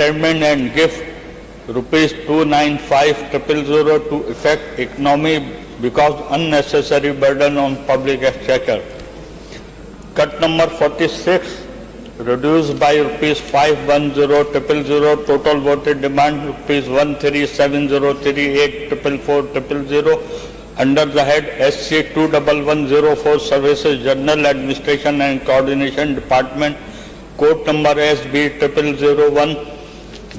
entertainment and gift rupees 295,000 to effect economy because unnecessary burden on public exchequer. Cut number 46, reduced by rupees 510,000, total voted demand rupees 13703844400 under the head SC 21104 Services General Administration and Coordination Department, code number SB 0001,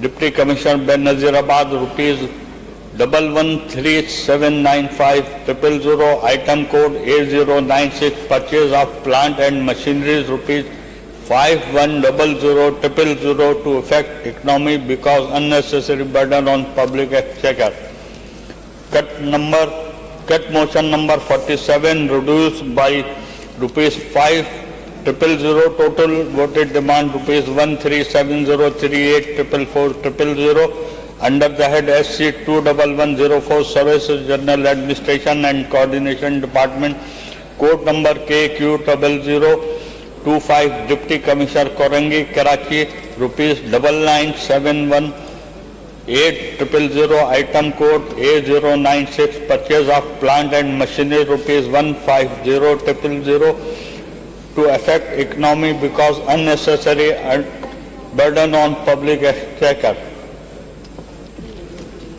Deputy Commissioner Benazirabad rupees 113795,000, item code A096, purchase of plant and machineries rupees 5100,000 to effect economy because unnecessary burden on public exchequer. Cut motion number 47, reduced by rupees 5,000, total voted demand rupees 13703844400 under the head SC 21104 Services General Administration and Coordination Department, code number KQ0025, Deputy Commissioner Korangi, Karachi, rupees 9971,800, item code A096, purchase of plant and machinery rupees 150,000 to effect economy because unnecessary burden on public exchequer.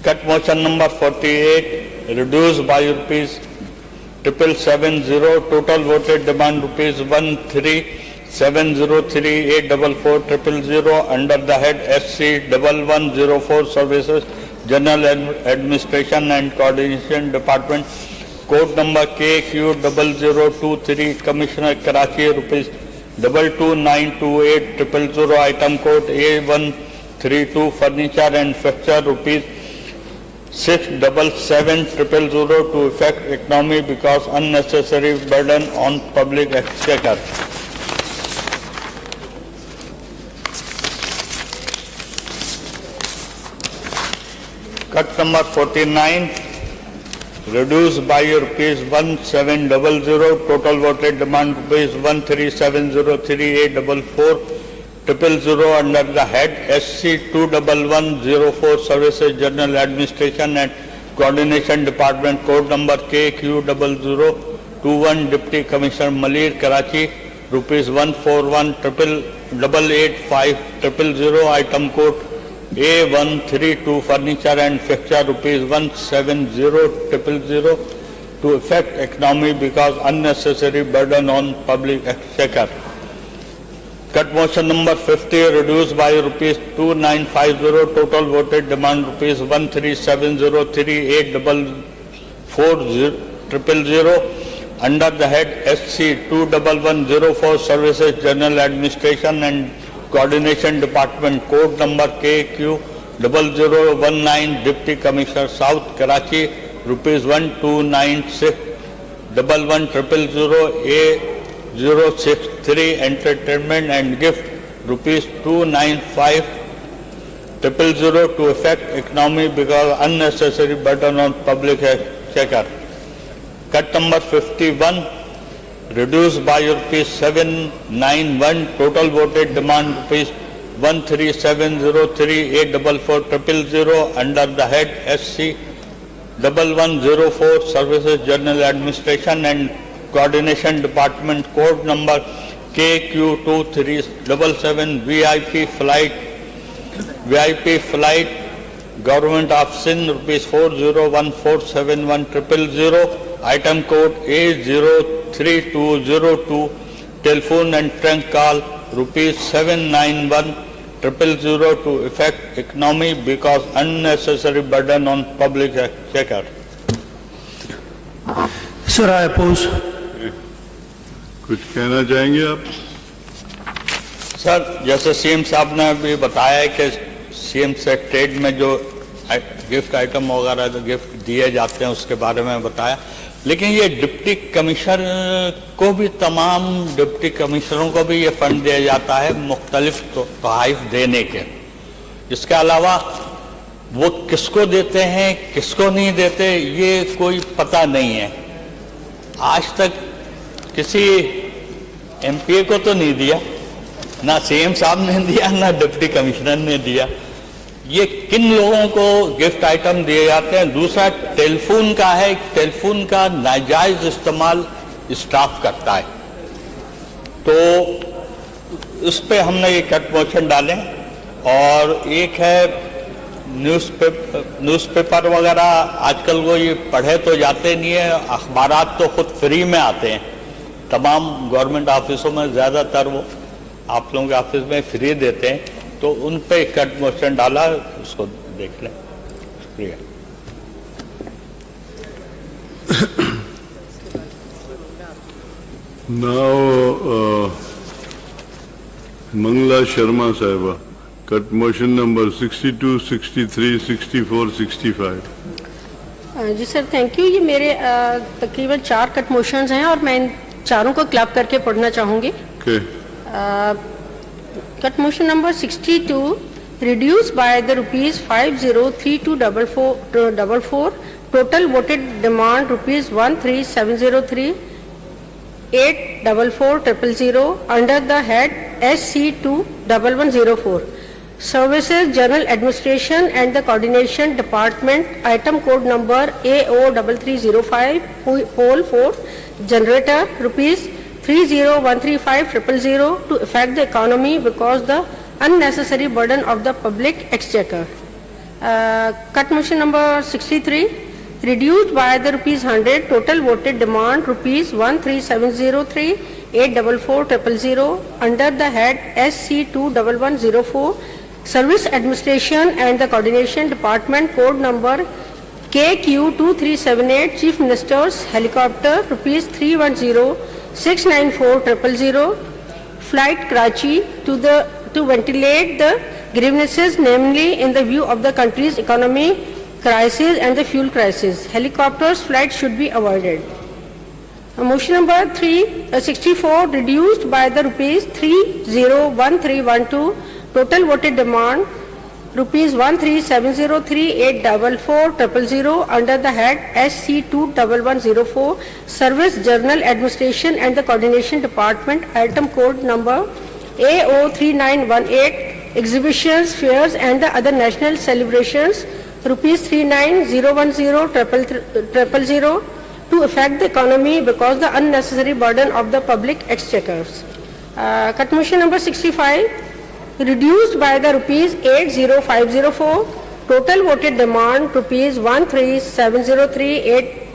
Cut motion number 48, reduced by rupees 770, total voted demand rupees 13703844400 under the head SC 1104 Services General Administration and Coordination Department, code number KQ0023, Commissioner Karachi, rupees 22928000, item code A132, Furniture and Fixture rupees 677,000 to effect economy because unnecessary burden on public exchequer. Cut number 49, reduced by rupees 1700, total voted demand rupees 13703844400 under the head SC 21104 Services General Administration and Coordination Department, code number KQ0021, Deputy Commissioner Malir, Karachi, rupees 141,885,000, item code A132, Furniture and Fixture rupees 170,000 to effect economy because unnecessary burden on public exchequer. Cut motion number 50, reduced by rupees 2950, total voted demand rupees 13703844400 under the head SC 21104 Services General Administration and Coordination Department, code number KQ0019, Deputy Commissioner South, Karachi, rupees 129,611,000, A063, entertainment and gift rupees 295,000 to effect economy because unnecessary burden on public exchequer. Cut number 51, reduced by rupees 791, total voted demand rupees 13703844400 under the head SC 1104 Services General Administration and Coordination Department, code number KQ2377, VIP flight, Government of Sindh, rupees 401471,000, item code A03202, telephone and trunk call rupees 791,000 to effect economy because unnecessary burden on public exchequer. Sir, I oppose. कुछ कहना चाहेंगे आप? Sir, जैसे CM साहब ने भी बताया है कि सीएम से ट्रेड में जो गिफ्ट आइटम वगैरह जो गिफ्ट दिए जाते हैं उसके बारे में बताया, लेकिन ये डिप्टी कमिश्नर को भी, तमाम डिप्टी कमिश्नरों को भी ये फंड दिया जाता है मुख्तलिफ तोहफ़ देने के। इसके अलावा वो किसको देते हैं किसको नहीं देते ये कोई पता नहीं है। आज तक किसी एमपीए को तो नहीं दिया, ना सीएम साहब ने दिया, ना डिप्टी कमिश्नर ने दिया। یہ کن لوگوں کو گفٹ آئٹم دیے جاتے ہیں. دوسرا ٹیلیفون کا ہے, ٹیلیفون کا ناجائز استعمال اسٹاف کرتا ہے, تو اس پہ ہم نے یہ کٹ موشن ڈالے. اور ایک ہے نیوز پیپر وغیرہ, آج کل وہ یہ پڑھے تو جاتے نہیں ہیں, اخبارات تو خود فری میں آتے ہیں, تمام گورنمنٹ آفسوں میں زیادہ تر وہ آپ لوگوں کے آفس میں فری دیتے ہیں, تو ان پہ کٹ موشن ڈالا, اس کو دیکھ لیں. شکریہ. Now, Mangla Sharma Sahiba, cut motion number 62, 63, 64, 65. جی سر تھینک یو. یہ میرے تقریباً 4 کٹ موشنز ہیں اور میں ان چاروں کو کلب کر کے پڑھنا چاہوں گی. Okay. Cut motion number 62, reduced by the rupees 503244, total voted demand rupees 13703 844,000 under the head SC21104. Services General Administration and the Coordination Department, item code number AO3305, whole 4, generator rupees 30,135,000 to affect the economy because the unnecessary burden of the public exchequer. Cut motion number 63, reduced by the rupees 100, total voted demand rupees 13703 844,000 under the head SC21104. Service Administration and the Coordination Department, code number KQ2378, Chief Minister's Helicopter rupees 310,694,000, flight Karachi to ventilate the grievances, namely in the view of the country's economy crisis and the fuel crisis. Helicopters flight should be avoided. Motion number 64, reduced by the rupees 301312, total voted demand rupees 13703 844,000 under the head SC21104. Service General Administration and the Coordination Department, item code number AO3918, exhibitions, fairs and the other national celebrations rupees 39,010,000 to affect the economy because the unnecessary burden of the public exchequers. Cut motion number 65, reduced by the rupees 80504, total voted demand rupees 13703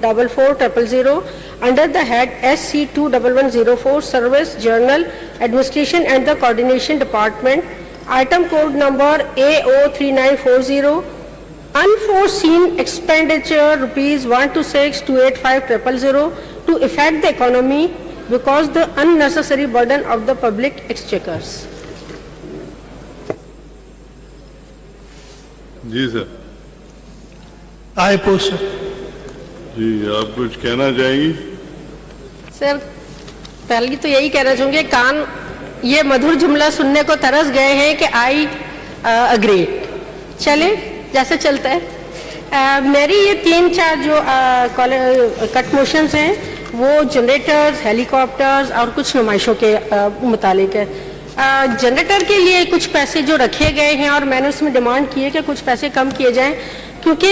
844,000 under the head SC21104. Service General Administration and the Coordination Department, item code number AO3940, unforeseen expenditure rupees 126,285,000 to affect the economy because the unnecessary burden of the public exchequers. جی سر. آئے پوش سر. جی آپ کچھ کہنا چاہیں گی؟ سر پہلے تو یہی کہنا چاہوں گی, کان یہ مدھر جملہ سننے کو ترس گئے ہیں کہ آئی اگری. چلے جیسے چلتا ہے. میری یہ 3-4 جو کٹ موشنز ہیں وہ جنریٹرز, ہیلی کاپٹرز اور کچھ نمائشوں کے متعلق ہے. جنریٹر کے لیے کچھ پیسے جو رکھے گئے ہیں اور میں نے اس میں ڈیمانڈ کی ہے کہ کچھ پیسے کم کیے جائیں, کیونکہ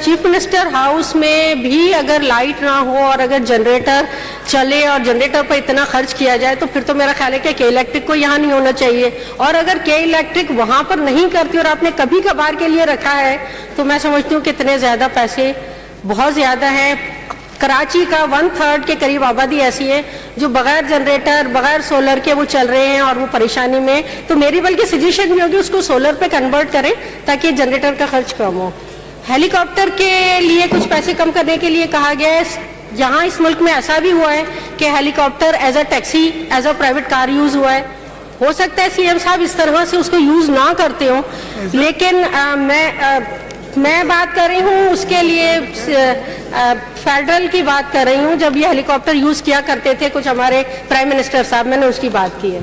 چیف منسٹر ہاؤس میں بھی اگر لائٹ نہ ہو اور اگر جنریٹر چلے اور جنریٹر پر اتنا خرچ کیا جائے تو پھر تو میرا خیال ہے کہ کے الیکٹرک کو یہاں نہیں ہونا چاہیے. اور اگر کے الیکٹرک وہاں پر نہیں کرتی اور آپ نے کبھی کبھار کے لیے رکھا ہے تو میں سمجھتی ہوں کہ اتنے زیادہ پیسے بہت زیادہ ہیں. کراچی کا 1/3 کے قریب آبادی ایسی ہے جو بغیر جنریٹر بغیر سولر کے وہ چل رہے ہیں اور وہ پریشانی میں. تو میری بلکہ سجیشن بھی ہوگی اس کو سولر پہ کنورٹ کریں تاکہ جنریٹر کا خرچ کم ہو. ہیلی کاپٹر کے لیے کچھ پیسے کم کرنے کے لیے کہا گیا ہے. یہاں اس ملک میں ایسا بھی ہوا ہے کہ helicopter as a taxi, as a private car use ہوا ہے. ہو سکتا ہے سی ایم صاحب اس طرح سے اس کو یوز نہ کرتے ہوں, لیکن میں بات کر رہی ہوں اس کے لیے فیڈرل کی بات کر رہی ہوں. جب یہ ہیلی کاپٹر یوز کیا کرتے تھے کچھ ہمارے پرائم منسٹر صاحب, میں نے اس کی بات کی ہے.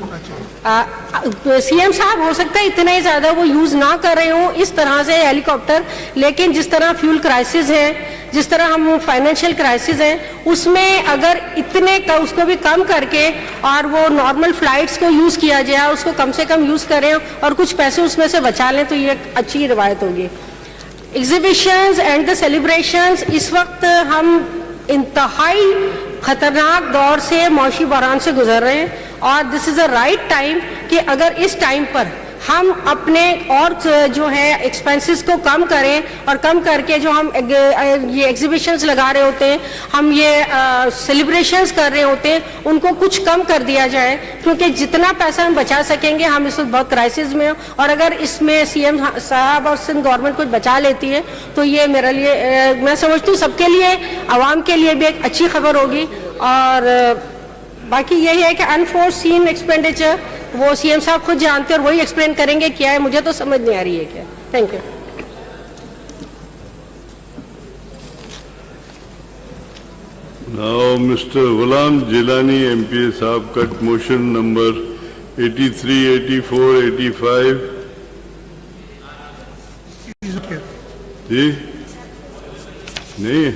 سی ایم صاحب ہو سکتا ہے اتنے زیادہ وہ یوز نہ کر رہے ہوں اس طرح سے ہیلی کاپٹر, لیکن جس طرح فیول کرائسس ہے, जिस तरह हम फाइनेंशियल क्राइसिस है उसमें अगर इतने का उसको भी कम करके और वो नॉर्मल फ्लाइट्स को यूज़ किया जाए, उसको कम से कम यूज़ करें और कुछ पैसे उसमें से बचा लें, तो ये एक अच्छी रिवायत होगी। एग्जीबिशंस एंड द सेलिब्रेशंस, इस वक्त हम इंतहाई खतरनाक दौर से मौशी बहरान से गुजर रहे हैं और this is a right time कि अगर इस टाइम पर हम अपने और जो है एक्सपेंसेस को कम करें और कम करके जो हम ये एग्जीबिशंस लगा रहे होते हैं, हम ये सेलिब्रेशंस कर रहे होते हैं, उनको कुछ कम कर दिया जाए, क्योंकि जितना पैसा हम बचा सकेंगे हम इस वक्त बहुत क्राइसिस में हो, और अगर इसमें सीएम साहब और सिंध गवर्नमेंट कुछ बचा लेती है तो ये मेरे लिए, मैं समझती हूँ सबके लिए, आवाम के लिए भी एक अच्छी खबर होगी। और बाकी यही है कि अनफोर्सीन एक्सपेंडिचर वो सीएम साहब खुद जानते हैं और वही एक्सप्लेन करेंगे क्या है, मुझे तो समझ नहीं आ रही है क्या। Thank you. Now, Mr. Ghulam Jilani MPA साहब कट मोशन नंबर 83, 84, 85 जी नहीं है।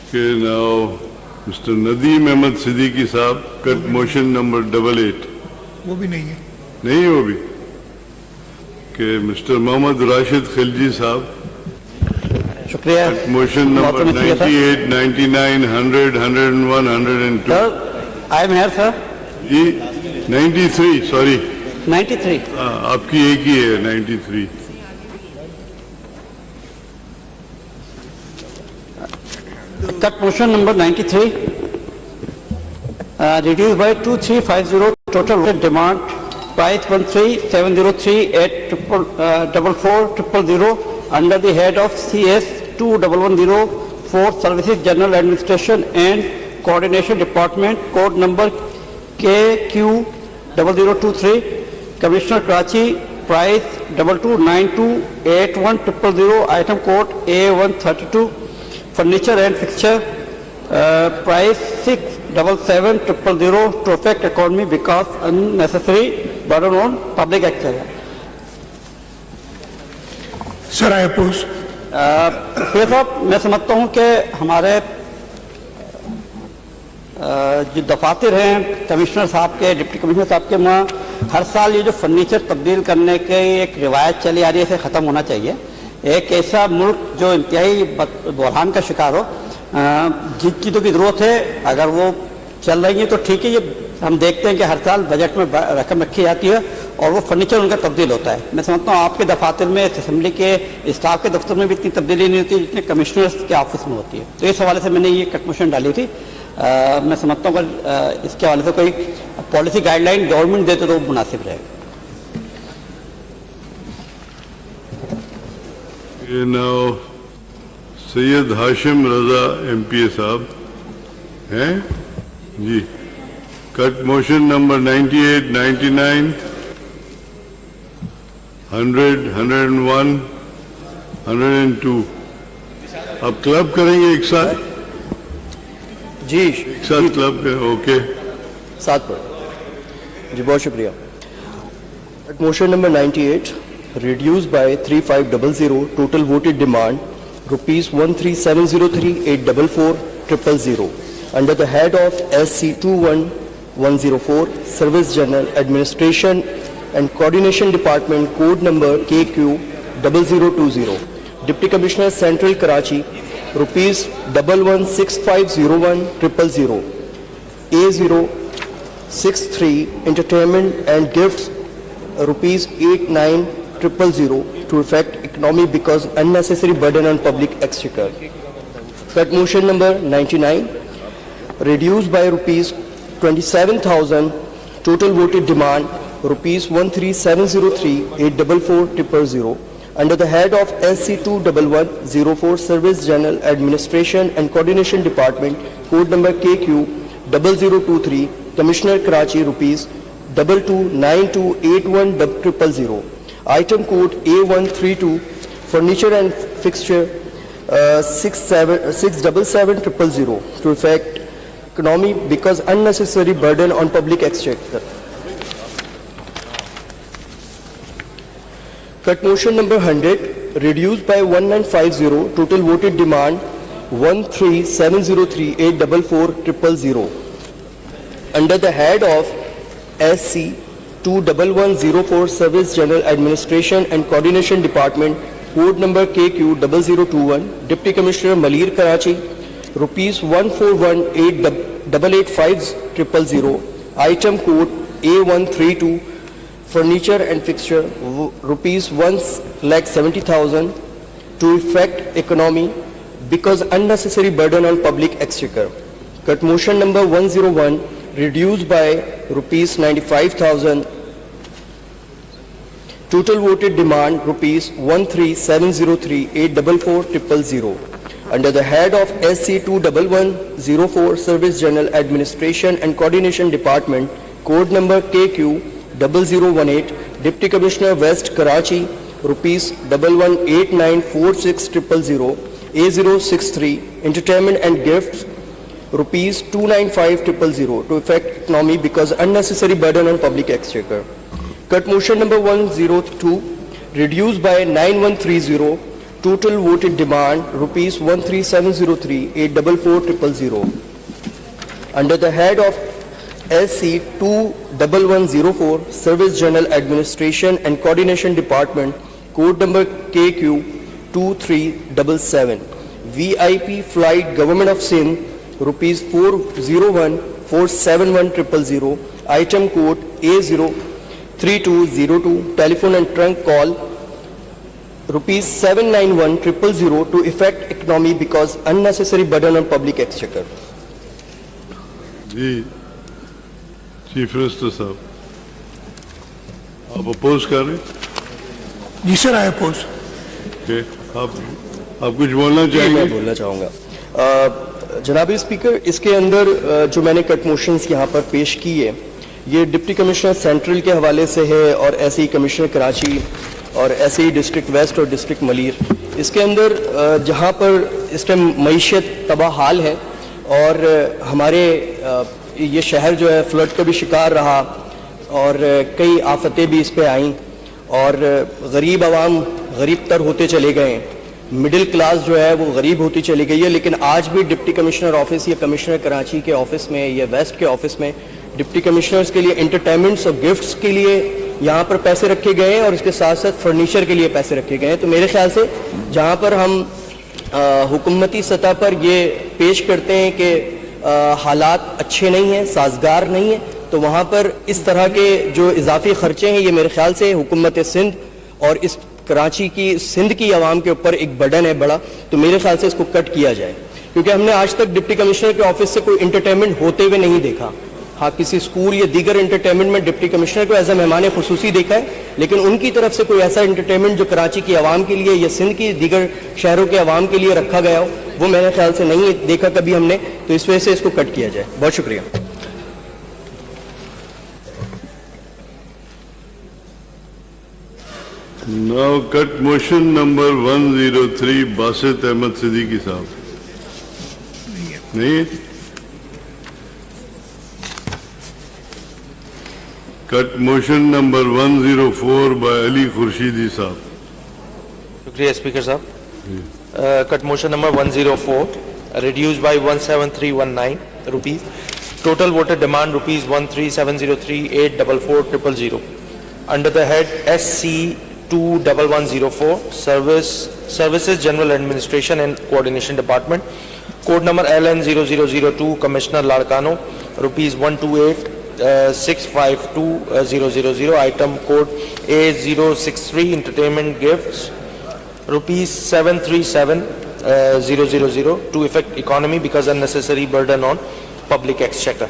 Okay, now Mr. Nadeem Ahmed Siddiqui साहब कट मोशन नंबर 88 वो भी नहीं है। नहीं है वो भी। Okay, Mr. मोहम्मद राशिद खिलजी साहब शुक्रिया। Motion number 98, 99, 100, 101, 102 sir I am here sir. जी 93 सॉरी 93 आपकी एक ही है 93। Cut motion number 93 reduced by 2350 total demand price 1370384400 under the head of CS 2110 Services General Administration and Coordination Department, code number KQ0023, Commissioner Karachi, price 22928100, item code A132, furniture and fixture, price 67700 to affect economy because unnecessary burden on public sector. Sir, I oppose. साहब मैं समझता हूँ कि हमारे जो दफातर हैं commissioner साहब के, डिप्टी कमिश्नर साहब के, वहाँ हर साल ये जो फर्नीचर तब्दील करने की एक रिवायत चली आ रही है, इसे ख़त्म होना चाहिए। एक ऐसा मुल्क जो इंतहाई बहरान का शिकार हो, जिन चीज़ों की ज़रूरत है अगर वो चल रही हैं तो ठीक है। ये हम देखते हैं कि हर साल बजट में रकम रखी जाती है और वो फर्नीचर उनका तब्दील होता है। मैं समझता हूँ आपके दफातर में, असेंबली के स्टाफ के दफ्तर में भी इतनी तब्दीली नहीं होती जितने कमिश्नर्स के ऑफिस में होती है। तो इस हवाले से मैंने ये कट मोशन डाली थी। मैं समझता हूँ अगर इसके हवाले से कोई पॉलिसी गाइडलाइन गवर्नमेंट देते तो वो मुनासिब रहेगा। ये नाउ सैयद हाशिम रजा MPA साहब हैं जी। Cut motion number 98, 99, 100, 101, 102। अब क्लब करेंगे एक साथ जी, एक साथ क्लब ओके साथ पर जी, बहुत शुक्रिया। Motion number 98 reduce by 3500 total voted demand ₹1370384400 under the head of SC 21104 service general administration and coordination department, code number KQ0020, deputy commissioner central Karachi ₹11650100, A063 entertainment and gifts ₹89,000 to affect economy because unnecessary burden on public exchequer. Cut motion number 99 reduced by ₹27,000 total voted demand ₹1370384400 under the head of SC 21104 Service General Administration and Coordination Department, code number KQ0023, Commissioner Karachi, ₹22928100, item code A132, furniture and fixture 67700 to affect economy because unnecessary burden on public exchequer. Cut motion number 100, reduced by 1950, total voted demand 13703844000. Under the head of SC 21104 Service General Administration and Coordination Department, code number KQ 0021, Deputy Commissioner Malir Karachi, rupees 141888500, item code A132, furniture and fixture, rupees 1,70,000, to effect economy because unnecessary burden on public exchequer. Cut motion number 101, reduced by rupees 95,000. Total voted demand rupees 13703844000. Under the head of SC 21104 Service General Administration and Coordination Department, code number KQ 0018, Deputy Commissioner West Karachi, rupees 11894600, A063, entertainment and gifts, rupees 295,000, to effect economy because unnecessary burden on public exchequer. Cut motion number 102, reduced by 9130, total voted demand rupees 13703844000. Under the head of SC 21104 Service General Administration and Coordination Department, code number KQ 2377, VIP flight Government of Sindh, rupees 401471000, item code A03202, telephone and trunk call, rupees 791,000, to effect economy because unnecessary burden on public exchequer. जी chief minister साहब, आप oppose कर रहे हैं? जी sir, I oppose. Okay. आप कुछ बोलना मैं चाहेंगे? बोलना चाहूँगा जनाब स्पीकर, इसके अंदर जो मैंने कट मोशंस यहाँ पर पेश किए, ये डिप्टी कमिश्नर सेंट्रल के हवाले से है और ऐसे ही कमिश्नर कराची और ऐसे ही डिस्ट्रिक्ट वेस्ट और डिस्ट्रिक्ट मलीर। इसके अंदर जहाँ पर इस टाइम मईशत तबाह हाल है और हमारे ये शहर जो है फ्लड का भी शिकार रहा और कई आफतें भी इस पे आईं और गरीब आवाम गरीब तर होते चले गए, मिडिल क्लास जो है वो गरीब होती चली गई है। लेकिन आज भी डिप्टी कमिश्नर ऑफिस या कमिश्नर कराची के ऑफिस में या वेस्ट के ऑफिस में डिप्टी कमिश्नर्स के लिए एंटरटेनमेंट्स और गिफ्ट्स के लिए यहाँ पर पैसे रखे गए हैं और इसके साथ साथ फर्नीचर के लिए पैसे रखे गए हैं। तो मेरे ख्याल से जहाँ पर हम हुकूमती सतह पर ये पेश करते हैं कि हालात अच्छे नहीं हैं, साजगार नहीं है, तो वहाँ पर इस तरह के जो इजाफी खर्चे हैं ये मेरे ख्याल से हुकूमत सिंध और इस कराची की सिंध की आवाम के ऊपर एक बर्डन है बड़ा। तो मेरे ख्याल से इसको कट किया जाए, क्योंकि हमने आज तक डिप्टी कमिश्नर के ऑफिस से कोई इंटरटेनमेंट होते हुए नहीं देखा। हाँ, किसी स्कूल या दीगर इंटरटेनमेंट में डिप्टी कमिश्नर को एज ए मेहमान खुसूसी देखा है, लेकिन उनकी तरफ से कोई ऐसा इंटरटेनमेंट जो कराची की आवाम के लिए या सिंध की दीगर शहरों के आवाम के लिए रखा गया हो, वो मेरे ख्याल से नहीं देखा कभी हमने। तो इस वजह से इसको कट किया जाए। बहुत शुक्रिया। Now cut motion number 103, Basit Ahmad Siddiqui साहब। नहीं है? Cut motion number 104 by Ali Khurshidi साहब। शुक्रिया स्पीकर साहब। Cut motion number 104, reduced by 17319 rupees. Total voted demand rupees 13703844000. Under the head SC 21104 Services General Administration and Coordination Department, code number LN0002, Commissioner Larkano, rupees 128,652,000, item code A063, entertainment gifts, rupees 737,000, to effect economy because unnecessary burden on public exchequer.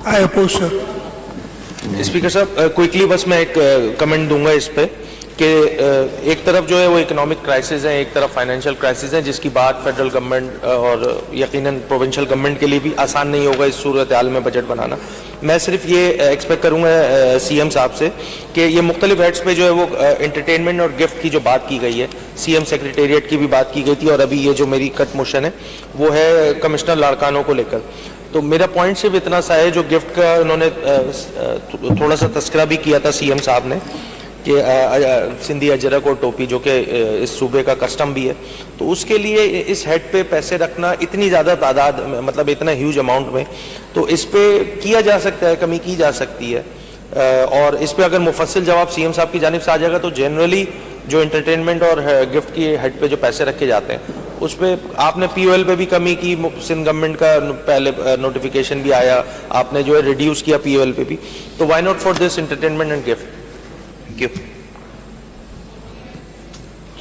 I oppose sir. Speaker साहब, quickly बस मैं एक comment दूंगा इस पे कि एक तरफ जो है वो इकोनॉमिक क्राइसिस है, एक तरफ फाइनेंशियल क्राइसिस है, जिसकी बात फेडरल गवर्नमेंट और यकीनन प्रोविंशियल गवर्नमेंट के लिए भी आसान नहीं होगा इस सूरत हाल में बजट बनाना। मैं सिर्फ ये एक्सपेक्ट करूंगा सीएम साहब से कि ये मुख्तलिफ हेड्स पे जो है वो एंटरटेनमेंट और गिफ्ट की जो बात की गई है, सीएम सेक्रेटेरिएट की भी बात की गई थी और अभी ये जो मेरी कट मोशन है वो है कमिश्नर लाड़कानों को लेकर। तो मेरा पॉइंट सिर्फ इतना सा है, जो गिफ्ट का उन्होंने थोड़ा सा तस्करा भी किया था सीएम साहब ने कि सिंधी अजरक और टोपी जो कि इस सूबे का कस्टम भी है, तो उसके लिए इस हेड पे पैसे रखना इतनी ज़्यादा तादाद में, मतलब इतना ह्यूज अमाउंट में, तो इस पे किया जा सकता है, कमी की जा सकती है। और इस पे अगर मुफस्सिल जवाब सीएम साहब की जानिब से आ जाएगा तो जनरली जो एंटरटेनमेंट और गिफ्ट की हेड पे जो पैसे रखे जाते हैं उस पे आपने पीओएल पे भी कमी की, सिंध गवर्नमेंट का पहले नोटिफिकेशन भी आया, आपने जो है रिड्यूस किया पीओएल पे भी, तो why not for this entertainment and gift? Thank you.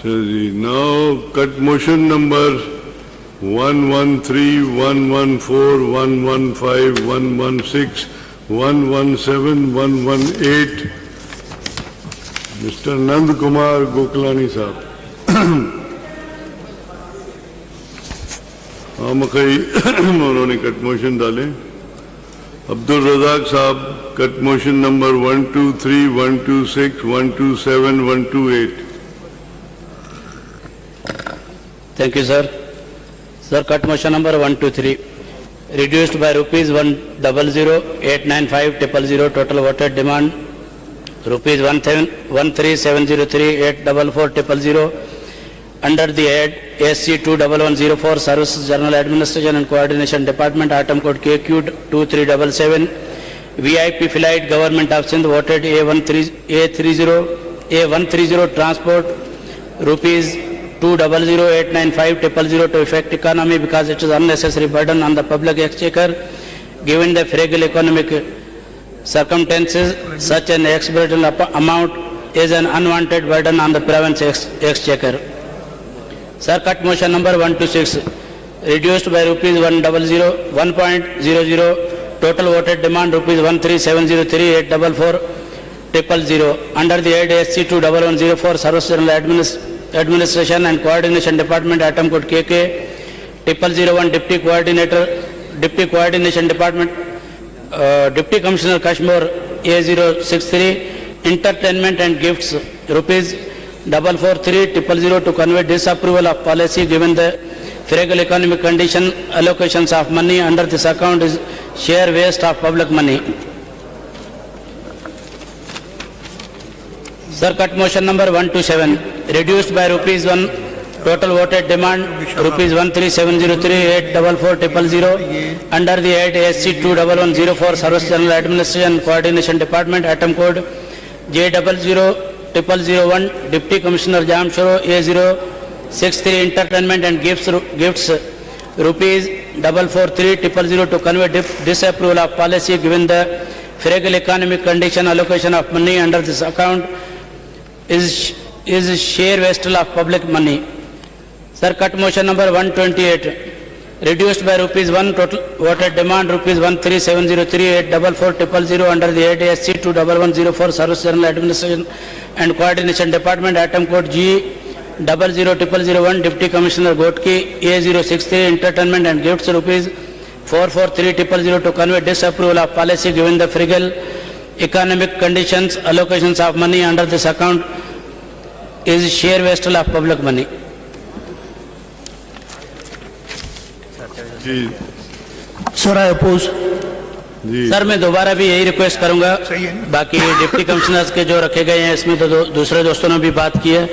जी, now cut motion number 113, 114, 115, 116, 117, 118, mister Nand Kumar Goklani Sahab. हाँ मकई उन्होंने कट मोशन डाले। अब्दुल रजाक साहब cut motion number 123, 126, 127, 128। Thank you, sir. Sir, cut motion number 123, reduced by rupees 100,895,000, total voted demand rupees 137,038,44,000, under the head SC 21104, Services General Administration and Coordination Department, item code KQ 2377, VIP flight Government of Sindh, voted A130 transport rupees 200,895,000 to effect economy because it is unnecessary burden on the public exchequer. Given the fragile economic circumstances, such an exorbitant amount is an unwanted burden on the province exchequer. Sir, cut motion number 126, reduced by rupees 1.00, total voted demand rupees 13703,844,000, under the head SC 21104, Service General Administration and Coordination Department, item code KK 0001, Deputy Coordination Department, Deputy Commissioner Kashmir A063, entertainment and gifts rupees 443,000 to convey disapproval of policy given the fragile economic condition. Allocations of money under this account is sheer waste of public money. Sir, cut motion number 127, reduced by rupees 1, total voted demand rupees 13703,844,000, under the head SC 21104, Service General Administration Coordination Department, item code J000001, Deputy Commissioner Jamshoro A063, entertainment and gifts rupees 443,000 to convey disapproval of policy given the fragile economic condition. Allocation of money under this account is sheer waste of public money. Sir, cut motion number 128, reduced by rupees 1, total voted demand rupees 13703,844,000, under the head SC 21104, Service General Administration and Coordination Department, item code G000001, Deputy Commissioner Gotki A063, entertainment and gifts rupees 443,000 to convey disapproval of policy given the fragile economic conditions. Allocations of money under this account is sheer waste of public money. जी Sir, I oppose. जी sir, मैं दोबारा भी यही request करूंगा, बाकी deputy commissioners के जो रखे गए हैं इसमें तो दूसरे दोस्तों ने भी बात की है।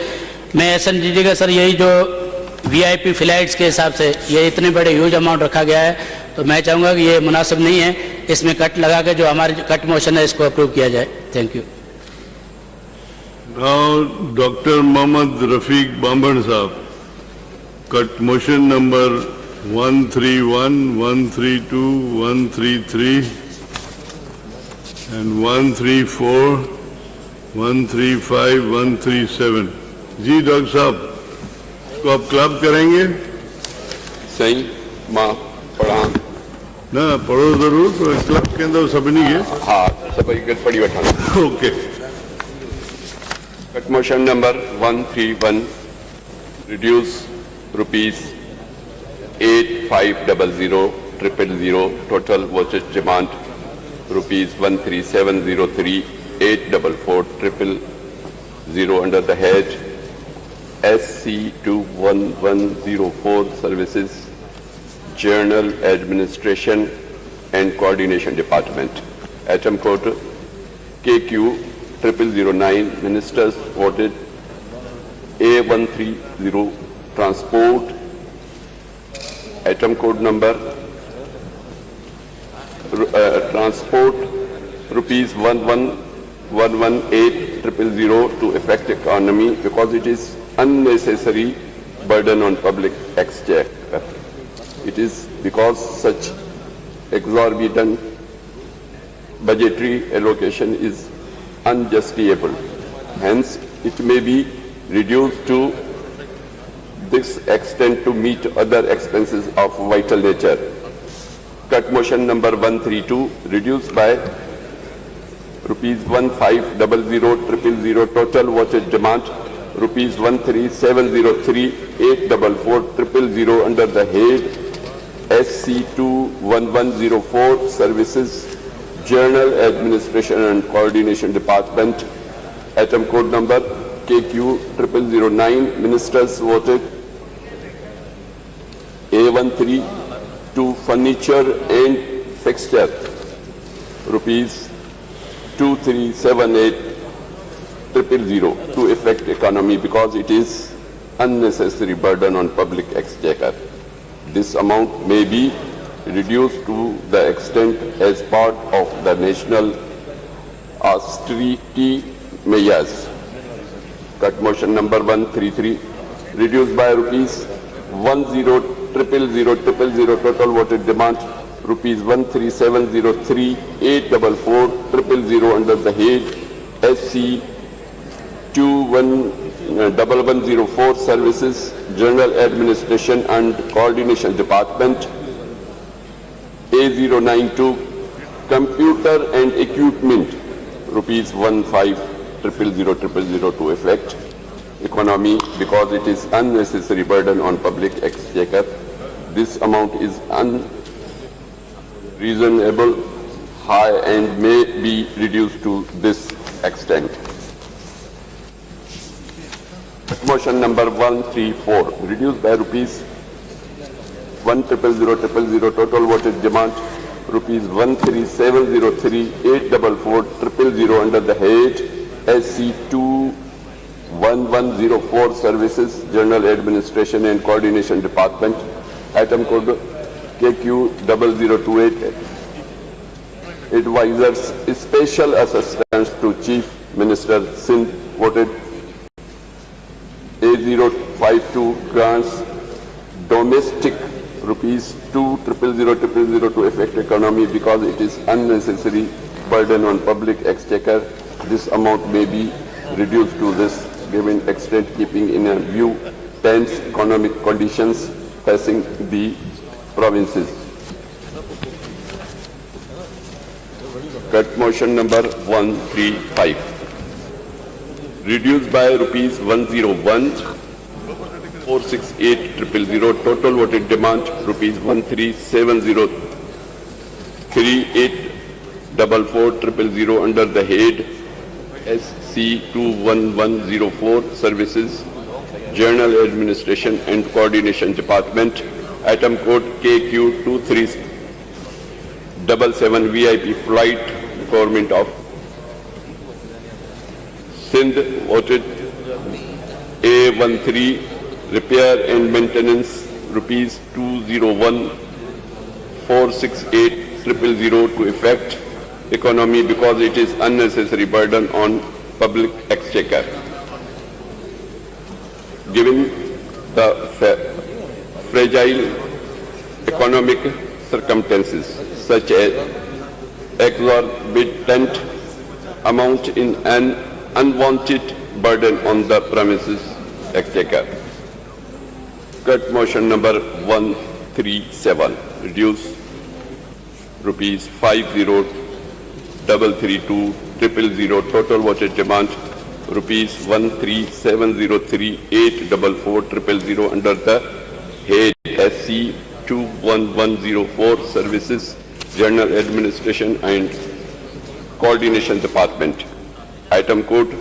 मैं एसएनडीटी का सर यही जो वीआईपी फ्लाइट्स के हिसाब से ये इतने बड़े ह्यूज अमाउंट रखा गया है, तो मैं चाहूंगा कि ये मुनासिब नहीं है, इसमें कट लगा के जो हमारी कट मोशन है इसको अप्रूव किया जाए। Thank you. Now doctor Mohammad Rafiq Bambar Sahab cut motion number 131, 132, 133 and 134, 135, 137। जी डॉक्टर साहब, इसको आप क्लब करेंगे? सही मां पढ़ा ना पढ़ो जरूर, तो क्लब के अंदर सभी के हाँ सभी गट पढ़ी वठा। Okay. Cut motion number 131, reduce rupees 8500,000, total voted demand rupees 13703,844,000, under the head SC 21104, Services General Administration and Coordination Department. Item code KQ 0009, Ministers voted. A130, Transport. Item code number Transport rupees 1118,000 to affect economy because it is unnecessary burden on public exchequer. It is because such exorbitant budgetary allocation is unjustifiable. Hence, it may be reduced to this extent to meet other expenses of vital nature. Cut motion number 132, reduced by rupees 1500,000 total wattage demand, rupees 13,703,844,000 under the head SC21104 Services, General Administration and Coordination Department. Item code number KQ 0009, Ministers voted. A13 to Furniture and Fixture, rupees 2378,000 to affect economy because it is unnecessary burden on public exchequer. This amount may be reduced to the extent as part of the national austerity measures. Cut motion number 133, reduced by rupees 10,000,000 total voted demand, rupees 13,703,844,000 under the head SC21104 Services, General Administration and Coordination Department. A092, Computer and Equipment, rupees 15,000,000 to affect economy because it is unnecessary burden on public exchequer. This amount is unreasonable high and may be reduced to this extent. Motion number 134, reduced by rupees 1,000,000 total voted demand, rupees 13,703,844,000 under the head SC21104 Services, General Administration and Coordination Department. Item code KQ 0028, Advisors, Special Assistance to Chief Minister, Sindh voted. A052, Grants, Domestic, rupees 2,000,000 to affect economy because it is unnecessary burden on public exchequer. This amount may be reduced to this given extent, keeping in view tense economic conditions facing the provinces. Cut motion number 135, reduced by rupees 101,468,000 total voted demand, rupees 13,703,844,000 under the head SC21104 Services, General Administration and Coordination Department. Item code KQ 2377, VIP flight, Government of Sindh voted. A13, Repair and Maintenance, rupees 201,468,000 to affect economy because it is unnecessary burden on public exchequer. Given the fragile economic circumstances, such as exorbitant amount in an unwanted burden on the premises exchequer. Cut motion number 137, reduce rupees 50,332,000 total voted demand, rupees 13,703,844,000 under the head SC21104 Services, General Administration and Coordination Department. Item code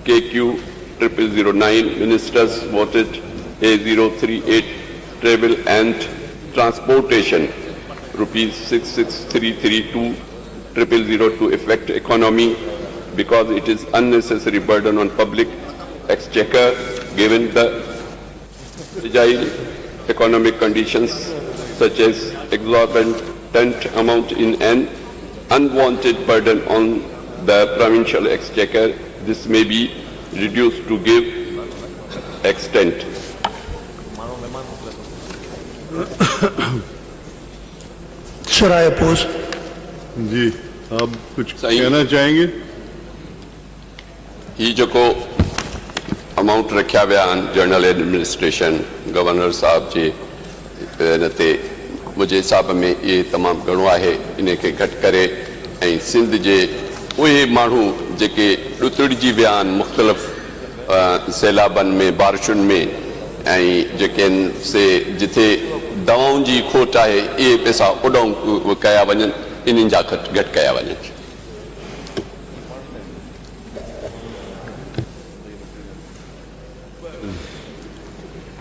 KQ 0009, Ministers voted. A038, Travel and Transportation, rupees 66,332,000 to affect economy because it is unnecessary burden on public exchequer given the fragile economic conditions such as exorbitant amount in an unwanted burden on the provincial exchequer. This may be reduced to give extent. Sir, I oppose. जी आप कुछ सही। कहना चाहेंगे? ही जेको amount रखिया विया आहिनि general administration governor साहब जे इन ते मुंहिंजे हिसाब में इहे तमामु घणो आहे, इन खे घटि करे ऐं सिंध जे उहे माण्हू जेके ॾुतड़िजी विया आहिनि मुख़्तलिफ़ सैलाबनि में बारिशुनि में ऐं जेके से जिथे दवाउनि जी खोट आहे इहे पैसा उॾाऊं कया वञनि, इन्हनि जा घटि कया वञनि.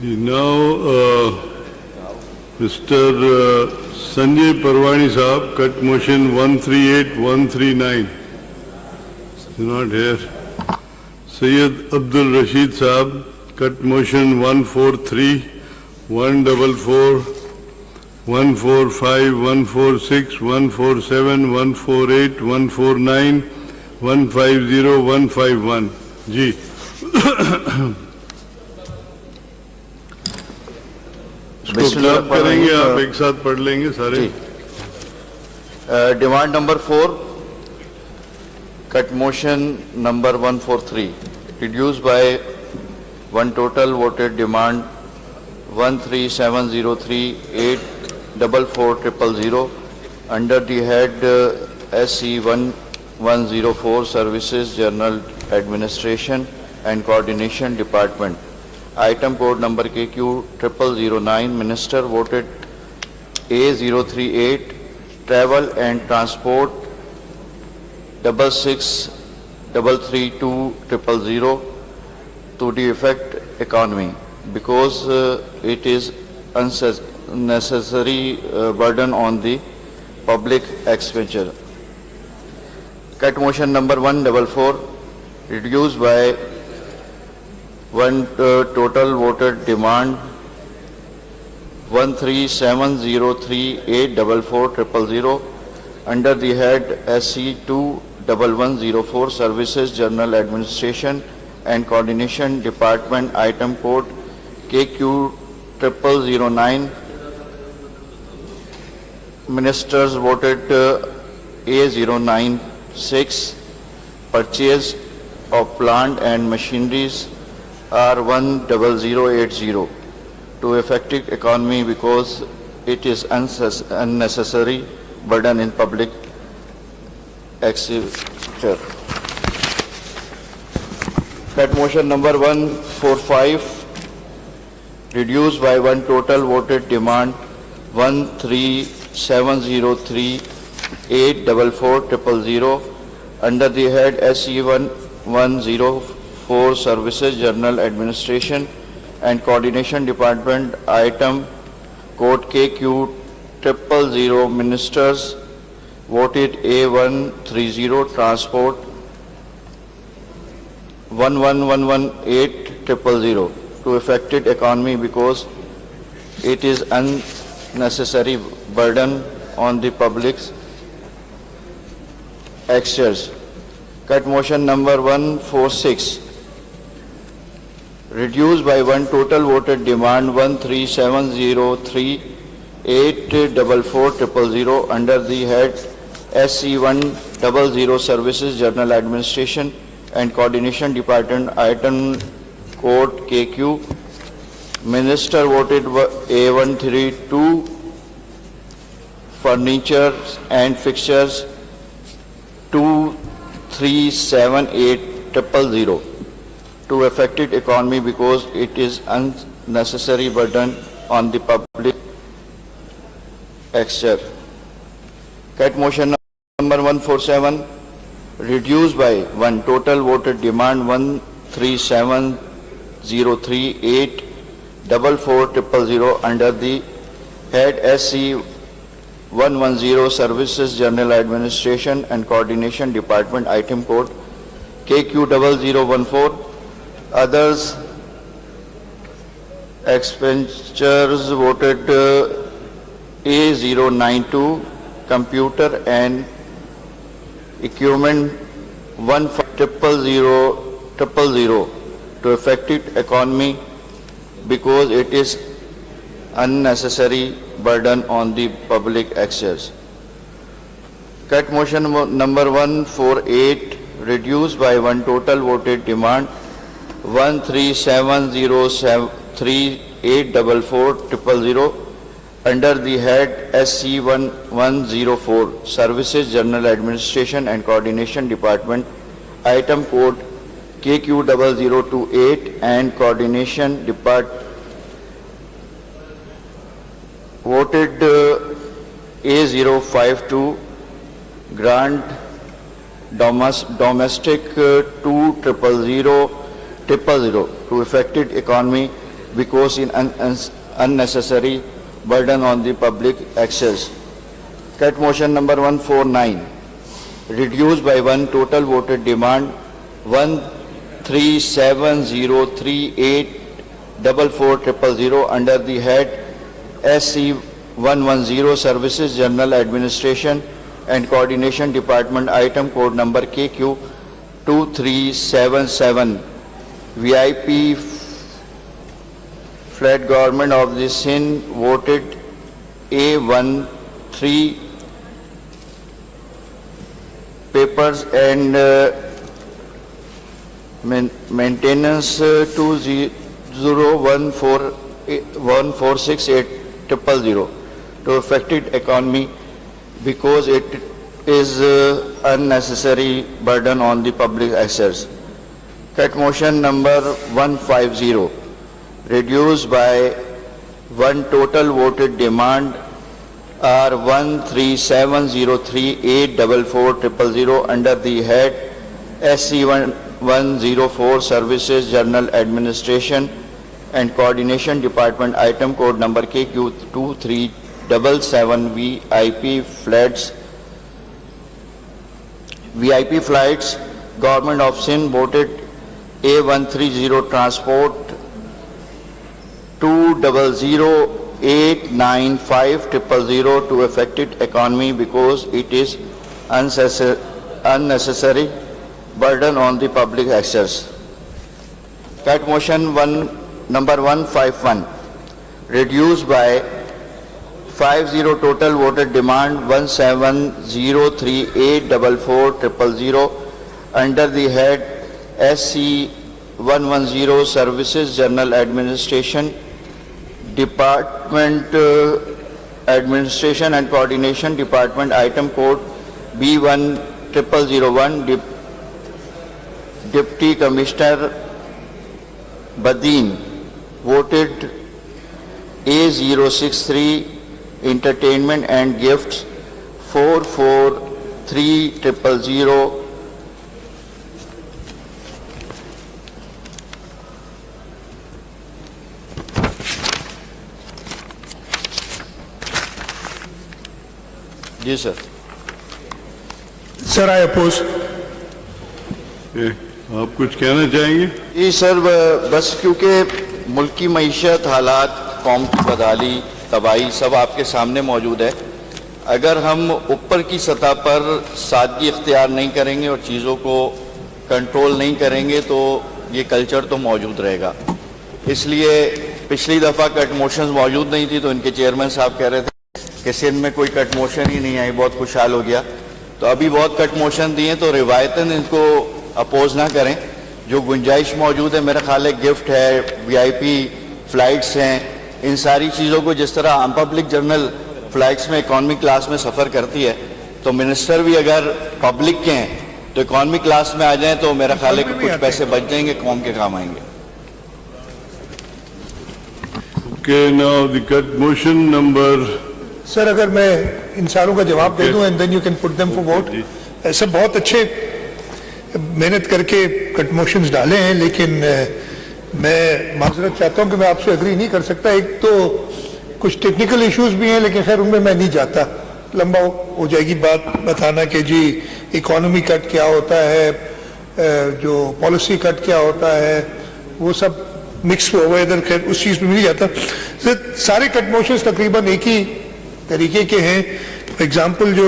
Now, Mr. Sanjay Parwani Saab, cut motion 138139. He's not here. Sayyid Abdul Rashid Saab, cut motion 143-144, 145, 146, 147, 148, 149, 150, 151. जी. इसको क्लब करेंगे, आप एक साथ पढ़ लेंगे सारे. Demand number 4, cut motion number 143, reduce by one total voted demand 13703844000 under the head SC 1104 services general administration and coordination department. Item code number KQ 0009, Minister voted A038, Travel and Transport 66,332,000 to the effect economy because it is unnecessary burden on the public expenditure. Cut motion number 144, reduced by one total voted demand 13703844000 under the head SC 21104 Services General Administration and Coordination Department. Item code KQ 0009. Ministers voted A096, purchase of plant and machineries R10080 to effective economy because it is unnecessary burden in public expenditure. Cut motion number 145, reduced by one total voted demand 13703844000 under the head SC 1104 Services General Administration and Coordination Department. Item code KQ 000. Ministers voted A130, Transport 11118,000 to affected economy because it is unnecessary burden on the public's exchequer. Cut motion number 146, reduced by one total voted demand 13703844000 under the head SC 100 Services General Administration and Coordination Department. Item code KQ. Minister voted A132, furniture and fixtures 2378000 to affected economy because it is unnecessary burden on the public exchequer. Cut motion number 147, reduced by one total voted demand 13703844000 under the head SC 110 Services General Administration and Coordination Department, item code KQ0014. Others expenditures voted A092 Computer and Equipment 150,000 to affected economy because it is unnecessary burden on the public access. Cut motion number 148, reduced by one total voted demand 13707384400 under the head SC1104 Services General Administration and Coordination Department, item code KQ0028 and Coordination Department voted A052 grant domestic 200,000 to affected economy because in unnecessary burden on the public access. Cut motion number 149, reduced by one total voted demand 13703844000 under the head SC110 Services General Administration and Coordination Department, item code number KQ2377 VIP flat government of the Sindh voted A13 papers and maintenance 2014646000 to affected economy because it is unnecessary burden on the public access. Cut motion number 150, reduced by one total voted demand are 13703844000 under the head SC1104 Services General Administration and Coordination Department, item code number KQ2377 VIP flights Government of Sindh voted A130 transport 200895000 to affected economy because it is unnecessary burden on the public access. Cut motion number 151, reduced by 50 total voted demand 170384400 under the head SC110 Services General Administration Department Administration and Coordination Department, item code B1001 Deputy Commissioner Badin voted A063 Entertainment and Gifts 443,000 जी sir. Sir, I oppose. आप कुछ कहना चाहेंगे? जी sir, बस क्योंकि मुल्क की मईशत, हालात, कौम की बदहाली, तबाही सब आपके सामने मौजूद है. अगर हम ऊपर की सतह पर सादगी इख्तियार नहीं करेंगे और चीज़ों को कंट्रोल नहीं करेंगे तो ये कल्चर तो मौजूद रहेगा. इसलिए पिछली दफ़ा कट मोशंस मौजूद नहीं थी तो इनके चेयरमैन साहब कह रहे थे कि सिंध में कोई कट मोशन ही नहीं आई, बहुत खुशहाल हो गया. तो अभी बहुत कट मोशन दिए तो रिवायतन इनको अपोज ना करें. जो गुंजाइश मौजूद है, मेरा ख्याल है गिफ्ट है, वीआईपी फ्लाइट्स हैं, इन सारी चीज़ों को जिस तरह आम पब्लिक जर्नल फ्लाइट्स में इकॉनमी क्लास में सफ़र करती है तो मिनिस्टर भी अगर पब्लिक के हैं तो इकॉनमी क्लास में आ जाएं तो मेरा ख्याल है कि कुछ पैसे बच जाएंगे, कौम के काम आएंगे. Okay, now the cut motion number. Sir, अगर मैं इन सारों का जवाब दे दूं and then you can put them for vote. ऐसे बहुत अच्छे मेहनत करके कट मोशंस डाले हैं, लेकिन मैं माजरत चाहता हूं कि मैं आपसे एग्री नहीं कर सकता. एक तो कुछ टेक्निकल इश्यूज भी हैं, लेकिन खैर उनमें मैं नहीं जाता. लंबा हो जाएगी बात बताना कि जी इकोनॉमी कट क्या होता है, जो पॉलिसी कट क्या होता है, वो सब मिक्स हो गए इधर, खैर उस चीज़ में नहीं जाता। सारे कट मोशंस तकरीबन एक ही तरीके के हैं। फॉर एग्जाम्पल जो